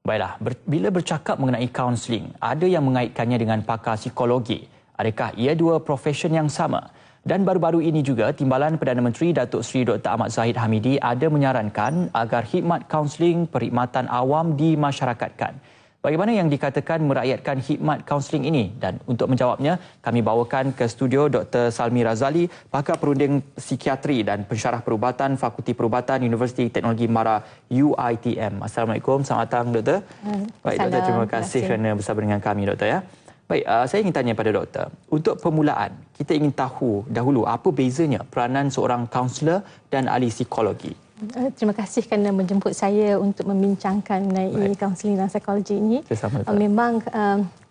Baiklah, bila bercakap mengenai kaunseling, ada yang mengaitkannya dengan pakar psikologi. Adakah ia dua profesion yang sama? Dan baru-baru ini juga, Timbalan Perdana Menteri Datuk Seri Dr. Ahmad Zahid Hamidi ada menyarankan agar khidmat kaunseling perkhidmatan awam dimasyarakatkan. Bagaimana yang dikatakan merakyatkan khidmat kaunseling ini? Dan untuk menjawabnya, kami bawakan ke studio Dr. Salmi Razali, pakar perunding psikiatri dan pensyarah perubatan Fakulti Perubatan Universiti Teknologi Mara UiTM. Assalamualaikum, selamat datang Doktor. Baik Doktor, terima kasih kerana bersama dengan kami Doktor ya. Baik, saya ingin tanya pada Doktor, untuk permulaan kita ingin tahu dahulu apa bezanya peranan seorang kaunselor dan ahli psikologi. Terima kasih kerana menjemput saya untuk membincangkan mengenai kaunseling dan psikologi ini. Memang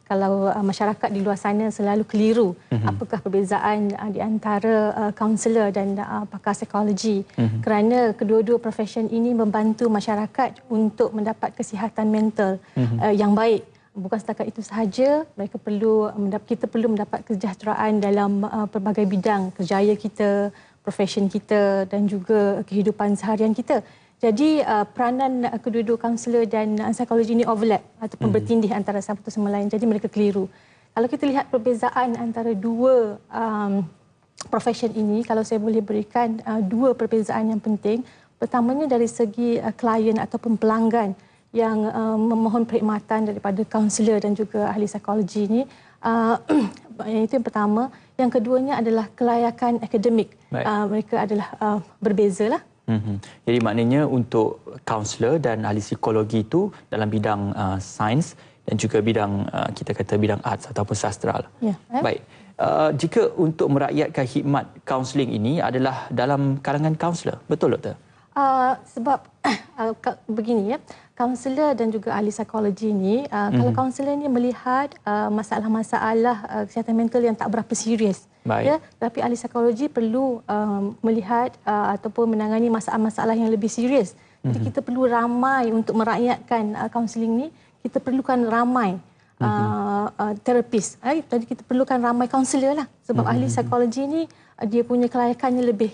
kalau masyarakat di luar sana selalu keliru apakah perbezaan di antara kaunselor dan pakar psikologi, kerana kedua-dua profesion ini membantu masyarakat untuk mendapat kesihatan mental yang baik. Bukan setakat itu sahaja, kita perlu mendapat kesejahteraan dalam pelbagai bidang kerjaya kita, profesion kita dan juga kehidupan seharian kita. Jadi peranan kedua-dua kaunselor dan psikologi ini overlap ataupun bertindih antara satu sama lain. Jadi mereka keliru. Kalau kita lihat perbezaan antara dua profesion ini, kalau saya boleh berikan dua perbezaan yang penting. Pertamanya dari segi klien ataupun pelanggan yang memohon perkhidmatan daripada kaunselor dan juga ahli psikologi ini. Itu yang pertama. Yang keduanya adalah kelayakan akademik. Mereka adalah berbezalah. Jadi maknanya untuk kaunselor dan ahli psikologi itu dalam bidang sains dan juga bidang kita kata bidang arts ataupun sastral. Baik. Jika untuk merakyatkan khidmat kaunseling ini adalah dalam kalangan kaunselor, betul Doktor? Sebab begini ya, kaunselor dan juga ahli psikologi ini, kalau kaunselor ini melihat masalah-masalah kesihatan mental yang tak berapa serius, ya, tapi ahli psikologi perlu melihat ataupun menangani masalah-masalah yang lebih serius. Jadi kita perlu ramai untuk merakyatkan kaunseling ini. Kita perlukan ramai terapis. Jadi kita perlukan ramai kaunselor lah, sebab ahli psikologi ini dia punya kelayakannya lebih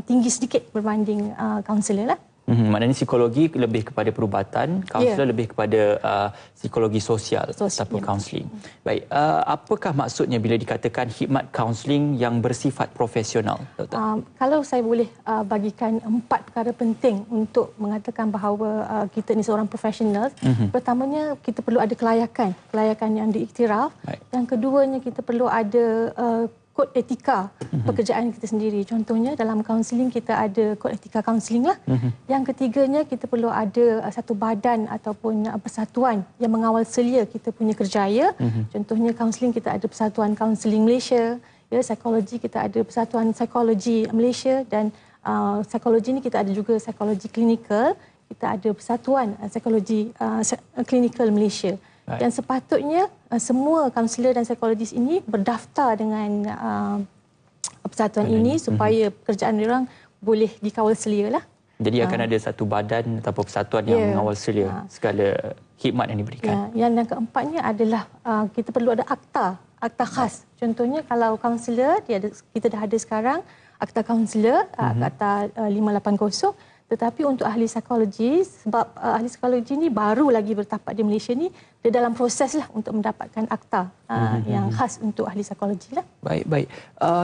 tinggi sedikit berbanding kaunselor lah. Maknanya psikologi lebih kepada perubatan, kaunselor lebih kepada psikologi sosial ataupun kaunseling. Baik, apakah maksudnya bila dikatakan khidmat kaunseling yang bersifat profesional, Doktor? Kalau saya boleh bagikan 4 perkara penting untuk mengatakan bahawa kita ni seorang profesional. Pertamanya, kita perlu ada kelayakan yang diiktiraf. Yang keduanya, kita perlu ada kod etika pekerjaan kita sendiri. Contohnya dalam kaunseling kita ada kod etika kaunseling lah. Yang ketiganya, kita perlu ada satu badan ataupun persatuan yang mengawal selia kita punya kerjaya. Contohnya kaunseling kita ada Persatuan Kaunseling Malaysia, ya, psikologi kita ada Persatuan Psikologi Malaysia, dan psikologi ni kita ada juga psikologi klinikal, kita ada Persatuan Psikologi Klinikal Malaysia. Dan sepatutnya semua kaunselor dan psikologis ini berdaftar dengan persatuan ini supaya pekerjaan mereka boleh dikawal selia lah. Jadi akan ada satu badan ataupun persatuan yang mengawal selia segala khidmat yang diberikan. Yang keempatnya adalah kita perlu ada akta khas. Contohnya kalau kaunselor kita dah ada sekarang akta kaunselor, akta 580. Tetapi untuk ahli psikologi, sebab ahli psikologi ni baru lagi bertapak di Malaysia ni, dia dalam proses lah untuk mendapatkan akta yang khas untuk ahli psikologi lah. Baik.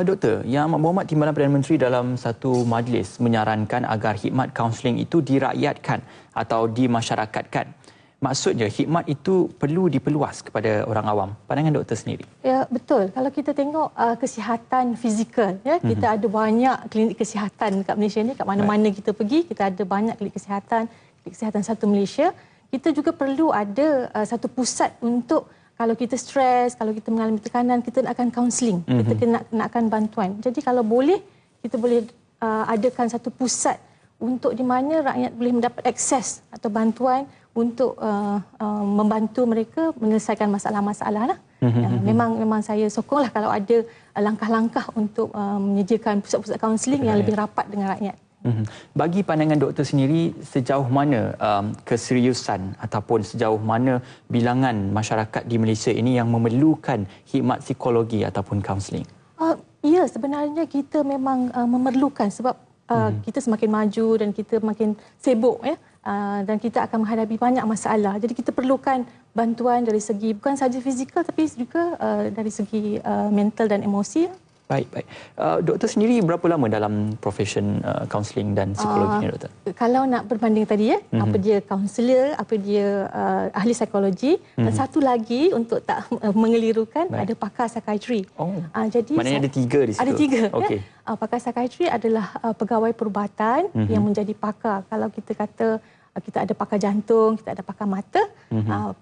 Doktor, Yang Amat Berhormat Timbalan Perdana Menteri dalam satu majlis menyarankan agar khidmat kaunseling itu dirakyatkan atau dimasyarakatkan. Maksudnya khidmat itu perlu diperluas kepada orang awam. Pandangan doktor sendiri? Ya, betul. Kalau kita tengok kesihatan fizikal, ya, kita ada banyak klinik kesihatan kat Malaysia ni, kat mana-mana kita pergi, kita ada banyak klinik kesihatan satu Malaysia. Kita juga perlu ada satu pusat untuk kalau kita stres, kalau kita mengalami tekanan, kita nakkan kaunseling, kita nakkan bantuan. Jadi kalau boleh, kita boleh adakan satu pusat untuk di mana rakyat boleh mendapat akses atau bantuan untuk membantu mereka menyelesaikan masalah-masalah lah. Memang saya sokonglah kalau ada langkah-langkah untuk menyediakan pusat-pusat kaunseling yang lebih rapat dengan rakyat. Bagi pandangan doktor sendiri, sejauh mana keseriusan ataupun sejauh mana bilangan masyarakat di Malaysia ini yang memerlukan khidmat psikologi ataupun kaunseling? Ya, sebenarnya kita memang memerlukan, sebab kita semakin maju dan kita makin sibuk ya. Dan kita akan menghadapi banyak masalah. Jadi kita perlukan bantuan dari segi bukan sahaja fizikal tapi juga dari segi mental dan emosi. Baik. Doktor sendiri berapa lama dalam profession kaunseling dan psikologi ni, doktor? Kalau nak berbanding tadi apa dia kaunselor, apa dia ahli psikologi, dan satu lagi untuk tak mengelirukan ada pakar psikiatri. Jadi maknanya ada 3 di situ. Ada 3. Okey. Pakar psikiatri adalah pegawai perubatan yang menjadi pakar. Kalau kita kata kita ada pakar jantung, kita ada pakar mata.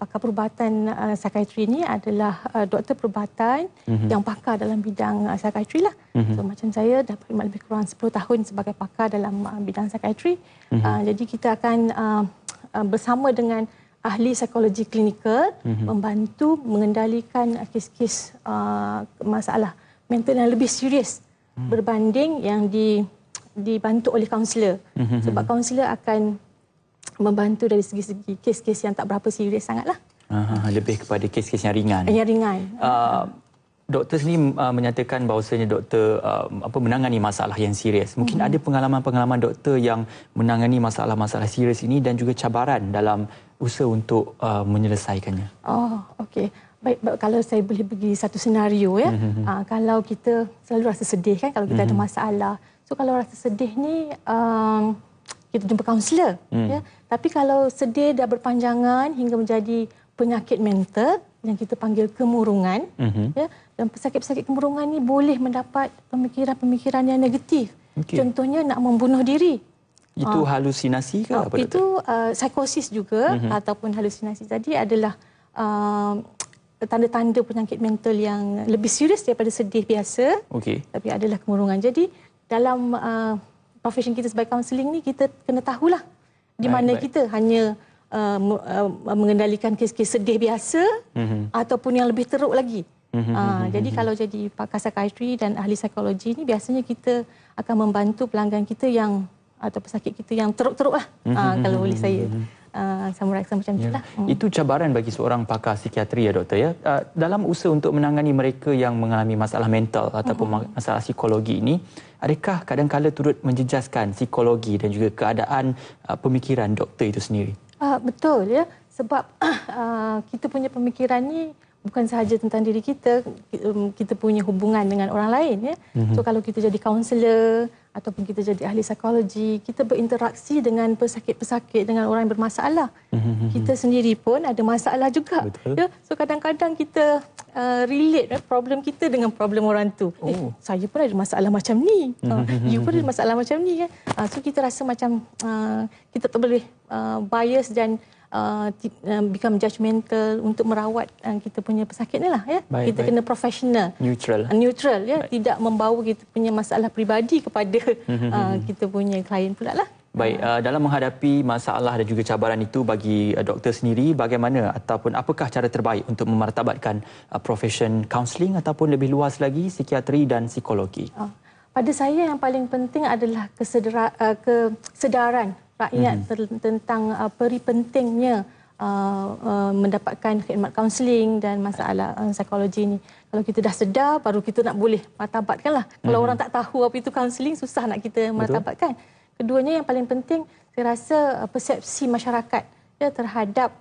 Pakar perubatan psikiatri ini adalah doktor perubatan yang pakar dalam bidang psikiatri lah. So macam saya dah lebih kurang 10 tahun sebagai pakar dalam bidang psikiatri. Jadi kita akan bersama dengan ahli psikologi klinikal membantu mengendalikan kes-kes masalah mental yang lebih serius berbanding yang dibantu oleh kaunselor. Sebab kaunselor akan membantu dari segi-segi kes-kes yang tak berapa serius sangatlah. Lebih kepada kes-kes yang ringan. Yang ringan. Doktor sendiri menyatakan bahawasanya doktor menangani masalah yang serius. Mungkin ada pengalaman-pengalaman doktor yang menangani masalah-masalah serius ini dan juga cabaran dalam usaha untuk menyelesaikannya. Okey. Baik, kalau saya boleh bagi satu senario ya. Kalau kita selalu rasa sedih kan kalau kita ada masalah. So kalau rasa sedih ni kita jumpa kaunselor ya. Tapi kalau sedih dah berpanjangan hingga menjadi penyakit mental yang kita panggil kemurungan ya, dan pesakit-pesakit kemurungan ni boleh mendapat pemikiran-pemikiran yang negatif. Contohnya nak membunuh diri. Itu halusinasi ke apa, doktor? Itu psikosis juga ataupun halusinasi tadi adalah tanda-tanda penyakit mental yang lebih serius daripada sedih biasa. Tapi adalah kemurungan. Jadi dalam profession kita sebagai kaunseling ni kita kena tahulah di mana kita hanya mengendalikan kes-kes sedih biasa ataupun yang lebih teruk lagi. Jadi kalau jadi pakar psikiatri dan ahli psikologi ni biasanya kita akan membantu pelanggan kita yang atau pesakit kita yang teruk-teruk lah. Kalau boleh saya summarize macam itulah. Itu cabaran bagi seorang pakar psikiatri ya, doktor ya. Dalam usaha untuk menangani mereka yang mengalami masalah mental ataupun masalah psikologi ini, adakah kadang-kala turut menjejaskan psikologi dan juga keadaan pemikiran doktor itu sendiri? Betul ya. Sebab kita punya pemikiran ni bukan sahaja tentang diri kita, kita punya hubungan dengan orang lain ya. So kalau kita jadi kaunselor ataupun kita jadi ahli psikologi, kita berinteraksi dengan pesakit-pesakit, dengan orang yang bermasalah. Kita sendiri pun ada masalah juga. Ya. So kadang-kadang kita relate problem kita dengan problem orang tu. Saya pun ada masalah macam ni. You pun ada masalah macam ni. So kita rasa macam kita tak boleh bias dan become judgemental untuk merawat kita punya pesakit ni lah ya. Kita kena profesional, neutral ya, tidak membawa kita punya masalah peribadi kepada kita punya klien pula lah. Baik, dalam menghadapi masalah dan juga cabaran itu bagi doktor sendiri, bagaimana ataupun apakah cara terbaik untuk memartabatkan profession kaunseling ataupun lebih luas lagi psikiatri dan psikologi? Pada saya yang paling penting adalah kesedaran rakyat tentang peri pentingnya mendapatkan khidmat kaunseling dan masalah psikologi ini. Kalau kita dah sedar, baru kita nak boleh martabatkan lah. Kalau orang tak tahu apa itu kaunseling, susah nak kita martabatkan. Keduanya yang paling penting, saya rasa persepsi masyarakat ya, terhadap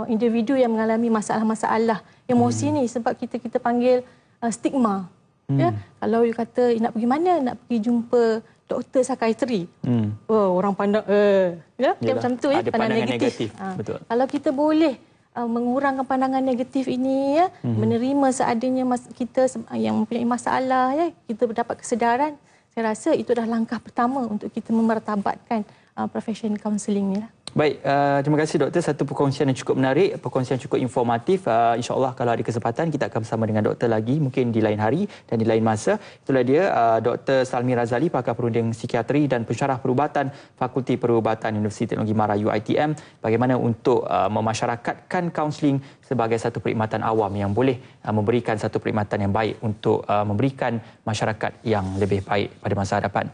individu yang mengalami masalah-masalah emosi ni. Sebab kita panggil stigma. Ya. Kalau you kata nak pergi mana, nak pergi jumpa doktor psikiatri. Orang pandang ya, macam tu ya, pandangan negatif. Betul. Kalau kita boleh mengurangkan pandangan negatif ini ya, menerima seadanya kita yang mempunyai masalah ya, kita mendapat kesedaran, saya rasa itu adalah langkah pertama untuk kita memartabatkan profession kaunseling ni lah. Baik, terima kasih doktor. Satu perkongsian yang cukup menarik, perkongsian cukup informatif. InsyaAllah kalau ada kesempatan kita akan bersama dengan doktor lagi, mungkin di lain hari dan di lain masa. Itulah dia Dr. Salmi Razali, pakar perunding psikiatri dan pensyarah perubatan Fakulti Perubatan Universiti Teknologi Mara UiTM. Bagaimana untuk memasyarakatkan kaunseling sebagai satu perkhidmatan awam yang boleh memberikan satu perkhidmatan yang baik untuk memberikan masyarakat yang lebih baik pada masa hadapan.